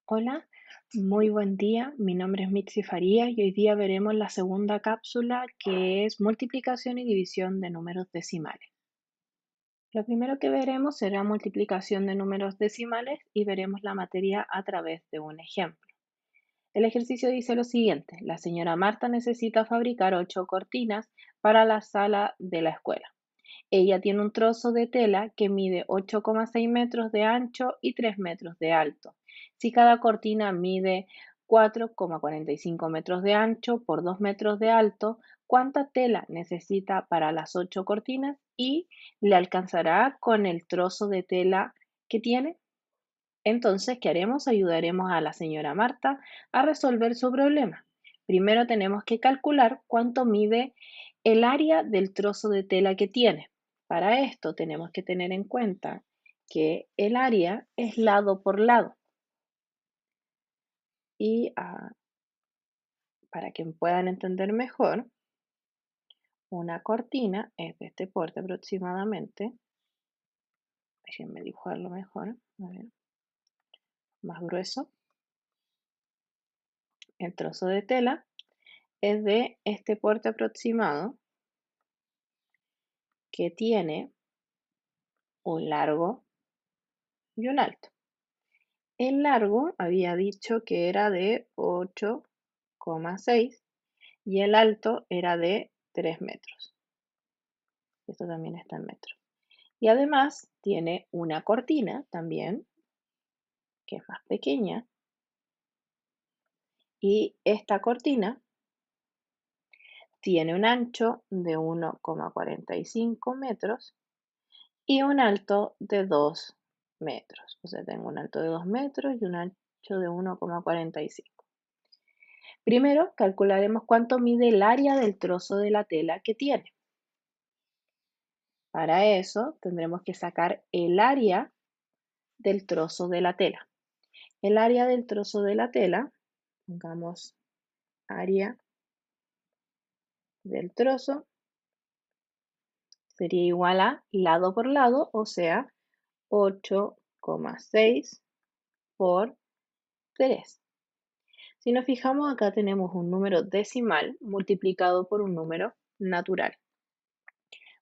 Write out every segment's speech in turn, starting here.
Hola, muy buen día. Mi nombre es Mitzi Faría y hoy día veremos la segunda cápsula que es multiplicación y división de números decimales. Lo primero que veremos será multiplicación de números decimales y veremos la materia a través de un ejemplo. El ejercicio dice lo siguiente: la señora Marta necesita fabricar 8 cortinas para la sala de la escuela. Ella tiene un trozo de tela que mide 8,6 metros de ancho y 3 metros de alto. Si cada cortina mide 4,45 metros de ancho por 2 metros de alto, ¿cuánta tela necesita para las 8 cortinas y le alcanzará con el trozo de tela que tiene? Entonces, ¿qué haremos? Ayudaremos a la señora Marta a resolver su problema. Primero tenemos que calcular cuánto mide el área del trozo de tela que tiene. Para esto tenemos que tener en cuenta que el área es lado por lado y para que puedan entender mejor, una cortina es de este porte aproximadamente. Déjenme dibujarlo mejor, a ver, más grueso. El trozo de tela es de este porte aproximado que tiene un largo y un alto. El largo había dicho que era de 8,6 y el alto era de 3 metros. Esto también está en metros. Y además tiene una cortina también, que es más pequeña, y esta cortina tiene un ancho de 1,45 metros y un alto de 2 metros. O sea, tengo un alto de 2 metros y un ancho de 1,45. Primero, calcularemos cuánto mide el área del trozo de la tela que tiene. Para eso, tendremos que sacar el área del trozo de la tela. El área del trozo de la tela, pongamos área del trozo, sería igual a lado por lado, o sea, 8,6 por 3. Si nos fijamos, acá tenemos un número decimal multiplicado por un número natural.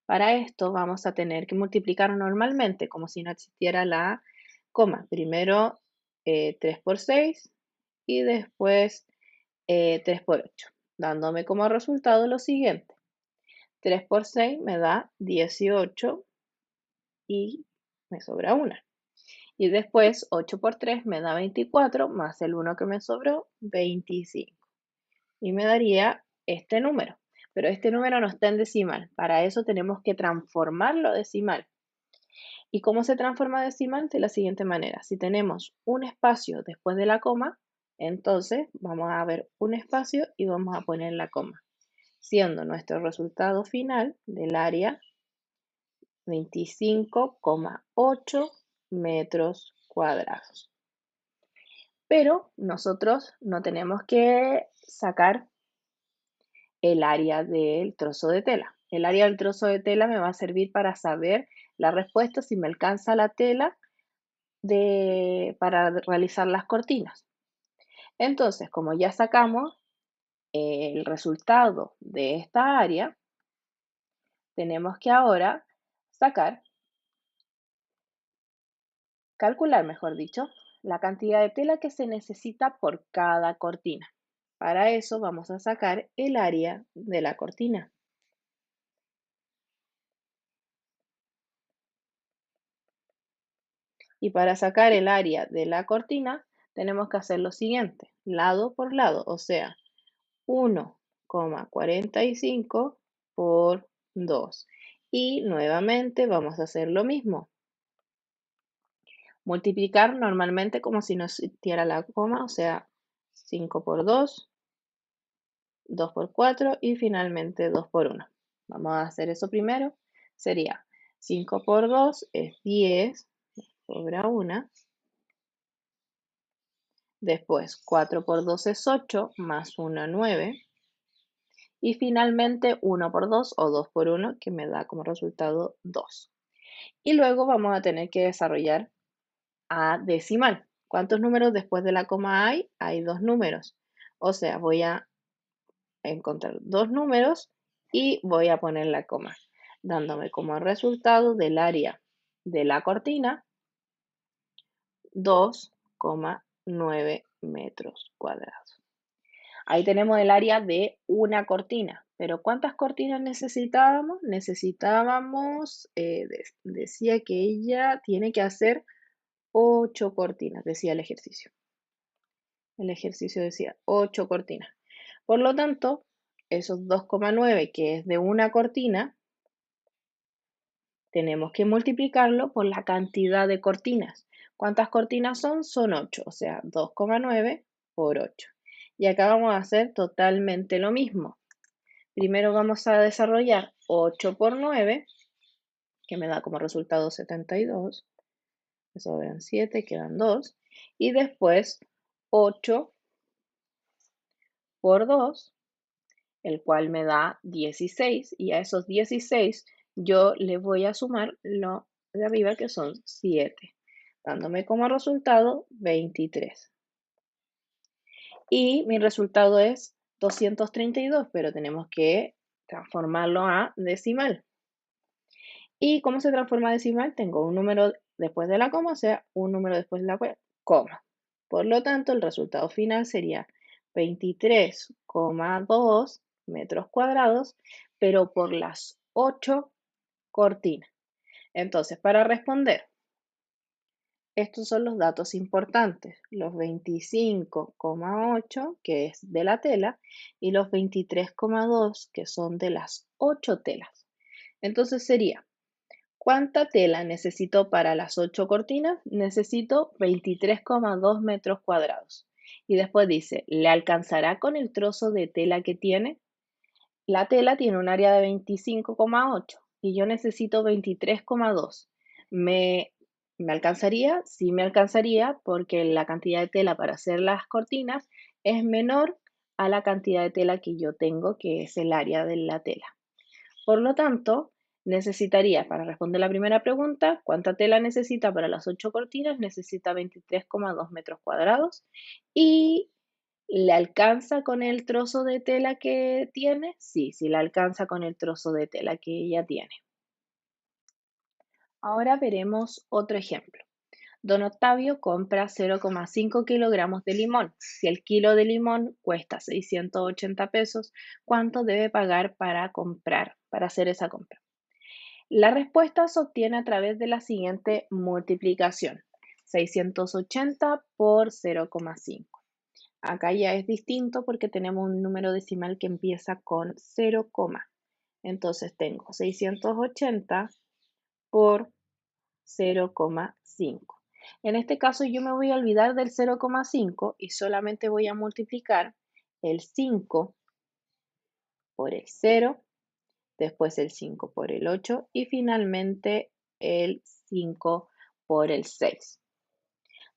Para esto vamos a tener que multiplicar normalmente, como si no existiera la coma. Primero 3 por 6 y después 3 por 8, dándome como resultado lo siguiente. 3 por 6 me da 18 y me sobra 1. Y después 8 por 3 me da 24, más el 1 que me sobró, 25. Y me daría este número. Pero este número no está en decimal. Para eso tenemos que transformarlo a decimal. ¿Y cómo se transforma a decimal? De la siguiente manera. Si tenemos un espacio después de la coma, entonces vamos a ver un espacio y vamos a poner la coma, siendo nuestro resultado final del área 25,8 metros cuadrados. Pero nosotros no tenemos que sacar el área del trozo de tela. El área del trozo de tela me va a servir para saber la respuesta si me alcanza la tela para realizar las cortinas. Entonces, como ya sacamos el resultado de esta área, tenemos que ahora calcular, mejor dicho, la cantidad de tela que se necesita por cada cortina. Para eso vamos a sacar el área de la cortina. Y para sacar el área de la cortina, tenemos que hacer lo siguiente, lado por lado, o sea, 1,45 por 2. Y nuevamente vamos a hacer lo mismo. Multiplicar normalmente como si no existiera la coma, o sea, 5 por 2, 2 por 4 y finalmente 2 por 1. Vamos a hacer eso primero. Sería 5 por 2 es 10, sobra 1. Después 4 por 2 es 8, más 1, 9. Y finalmente 1 por 2 o 2 por 1, que me da como resultado 2. Y luego vamos a tener que desarrollar a decimal. ¿Cuántos números después de la coma hay? Hay 2 números. O sea, voy a encontrar 2 números y voy a poner la coma, dándome como resultado del área de la cortina 2,9 metros cuadrados. Ahí tenemos el área de una cortina, pero ¿cuántas cortinas necesitábamos? Necesitábamos, decía que ella tiene que hacer 8 cortinas, decía el ejercicio. El ejercicio decía 8 cortinas. Por lo tanto, esos 2,9 que es de una cortina, tenemos que multiplicarlo por la cantidad de cortinas. ¿Cuántas cortinas son? Son 8, o sea, 2,9 por 8. Y acá vamos a hacer totalmente lo mismo. Primero vamos a desarrollar 8 por 9, que me da como resultado 72. Eso eran 7, quedan 2. Y después 8 por 2, el cual me da 16. Y a esos 16 yo le voy a sumar lo de arriba, que son 7, dándome como resultado 23. Y mi resultado es 232, pero tenemos que transformarlo a decimal. ¿Y cómo se transforma a decimal? Tengo un número después de la coma, o sea, un número después de la coma. Por lo tanto, el resultado final sería 23,2 metros cuadrados, pero por las 8 cortinas. Entonces, para responder, estos son los datos importantes, los 25,8 que es de la tela y los 23,2 que son de las 8 telas. Entonces sería, ¿cuánta tela necesito para las 8 cortinas? Necesito 23,2 metros cuadrados. Y después dice, ¿le alcanzará con el trozo de tela que tiene? La tela tiene un área de 25,8 y yo necesito 23,2. ¿Me alcanzaría? Sí me alcanzaría porque la cantidad de tela para hacer las cortinas es menor a la cantidad de tela que yo tengo, que es el área de la tela. Por lo tanto, necesitaría, para responder la primera pregunta, ¿cuánta tela necesita para las 8 cortinas? Necesita 23,2 metros cuadrados. ¿Y le alcanza con el trozo de tela que tiene? Sí, sí le alcanza con el trozo de tela que ella tiene. Ahora veremos otro ejemplo. Don Octavio compra 0,5 kilogramos de limón. Si el kilo de limón cuesta 680 pesos, ¿cuánto debe pagar para hacer esa compra? La respuesta se obtiene a través de la siguiente multiplicación. 680 por 0,5. Acá ya es distinto porque tenemos un número decimal que empieza con 0, entonces tengo 680 por 0,5. En este caso yo me voy a olvidar del 0,5 y solamente voy a multiplicar el 5 por el 0, después el 5 por el 8 y finalmente el 5 por el 6,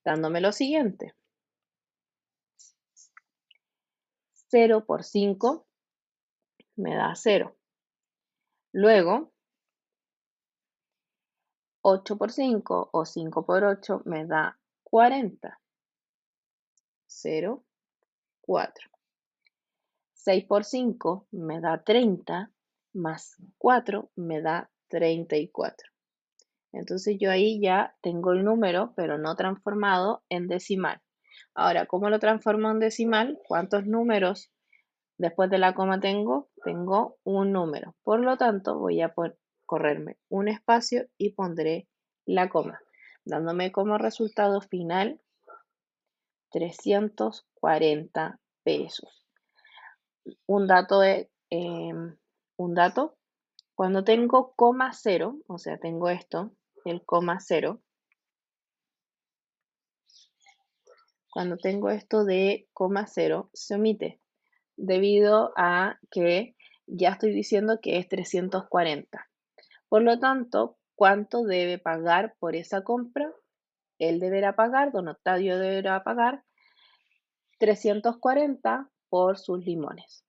dándome lo siguiente. 0 por 5 me da 0. Luego, 8 por 5 o 5 por 8 me da 40. 0, 4. 6 por 5 me da 30, más 4 me da 34. Entonces yo ahí ya tengo el número, pero no transformado en decimal. Ahora, ¿cómo lo transformo en decimal? ¿Cuántos números después de la coma tengo? Tengo un número. Por lo tanto, voy a correrme un espacio y pondré la coma, dándome como resultado final 340 pesos. Un dato, cuando tengo coma cero, o sea, tengo esto, el coma cero, cuando tengo esto de coma cero, se omite, debido a que ya estoy diciendo que es 340. Por lo tanto, ¿cuánto debe pagar por esa compra? Él deberá pagar, don Octavio deberá pagar 340 por sus limones.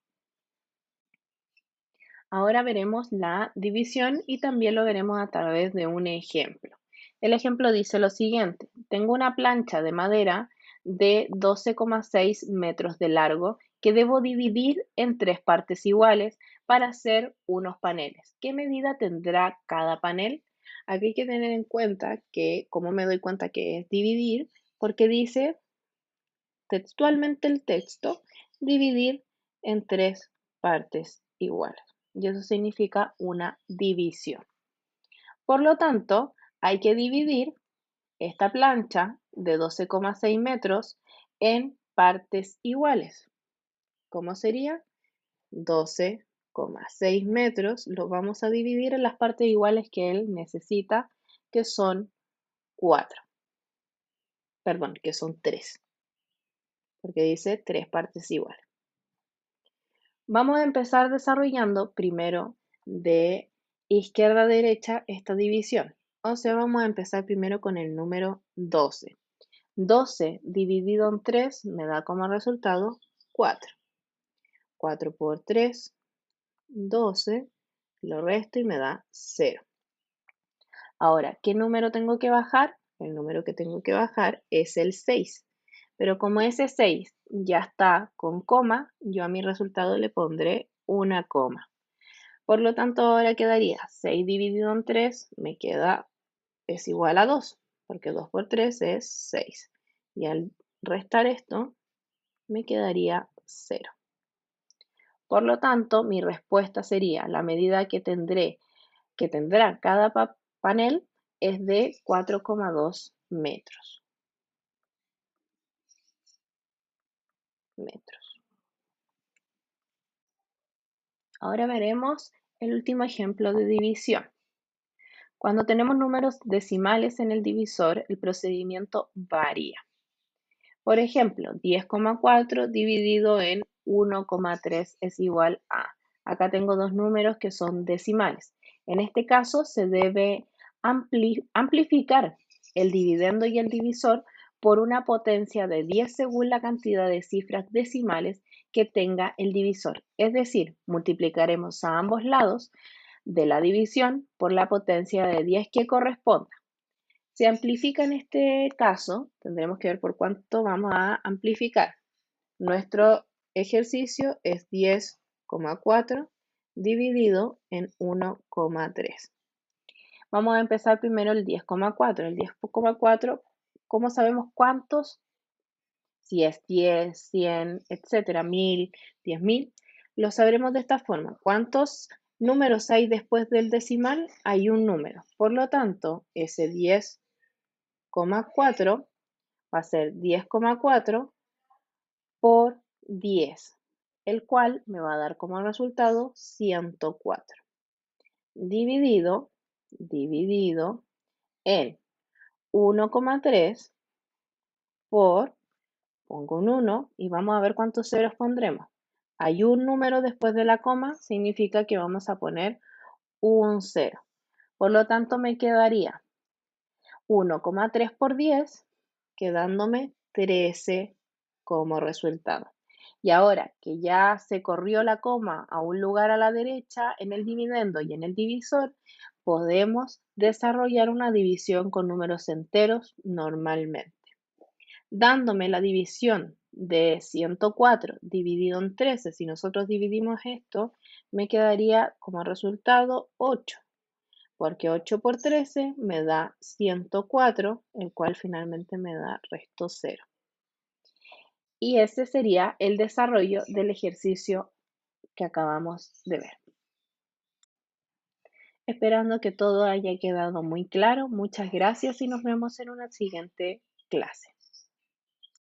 Ahora veremos la división y también lo veremos a través de un ejemplo. El ejemplo dice lo siguiente: tengo una plancha de madera de 12,6 metros de largo que debo dividir en tres partes iguales para hacer unos paneles. ¿Qué medida tendrá cada panel? Aquí hay que tener en cuenta que, ¿cómo me doy cuenta que es dividir? Porque dice textualmente el texto, dividir en tres partes iguales. Y eso significa una división. Por lo tanto, hay que dividir esta plancha de 12,6 metros en partes iguales. ¿Cómo sería? 12,6 metros lo vamos a dividir en las partes iguales que él necesita, que son 4. Perdón, que son 3, porque dice tres partes iguales. Vamos a empezar desarrollando primero de izquierda a derecha esta división. O sea, vamos a empezar primero con el número 12. 12 dividido en 3 me da como resultado 4. 4 por 3, 12. Lo resto y me da 0. Ahora, ¿qué número tengo que bajar? El número que tengo que bajar es el 6. Pero como ese 6 ya está con coma, yo a mi resultado le pondré una coma. Por lo tanto, ahora quedaría 6 dividido en 3, es igual a 2, porque 2 por 3 es 6. Y al restar esto, me quedaría 0. Por lo tanto, mi respuesta sería, la medida que tendrá cada panel es de 4,2 metros. Ahora veremos el último ejemplo de división. Cuando tenemos números decimales en el divisor, el procedimiento varía. Por ejemplo, 10,4 dividido en 1,3 es igual a. Acá tengo dos números que son decimales. En este caso se debe amplificar el dividendo y el divisor por una potencia de 10 según la cantidad de cifras decimales que tenga el divisor. Es decir, multiplicaremos a ambos lados de la división por la potencia de 10 que corresponda. Se amplifica en este caso, tendremos que ver por cuánto vamos a amplificar. Nuestro ejercicio es 10,4 dividido en 1,3. Vamos a empezar primero el 10,4. El 10,4, ¿cómo sabemos cuántos? Si es 10, 100, etcétera, 1000, 10.000, lo sabremos de esta forma. ¿Cuántos números hay después del decimal? Hay un número. Por lo tanto, ese 10,4 va a ser 10,4 por 10, el cual me va a dar como resultado 104. Dividido en 1,3 por, pongo un 1 y vamos a ver cuántos ceros pondremos. Hay un número después de la coma, significa que vamos a poner un 0. Por lo tanto, me quedaría 1,3 por 10, quedándome 13 como resultado. Y ahora que ya se corrió la coma a un lugar a la derecha en el dividendo y en el divisor, podemos desarrollar una división con números enteros normalmente. Dándome la división de 104 dividido en 13, si nosotros dividimos esto, me quedaría como resultado 8, porque 8 por 13 me da 104, el cual finalmente me da resto 0. Y ese sería el desarrollo del ejercicio que acabamos de ver. Esperando que todo haya quedado muy claro, muchas gracias y nos vemos en una siguiente clase.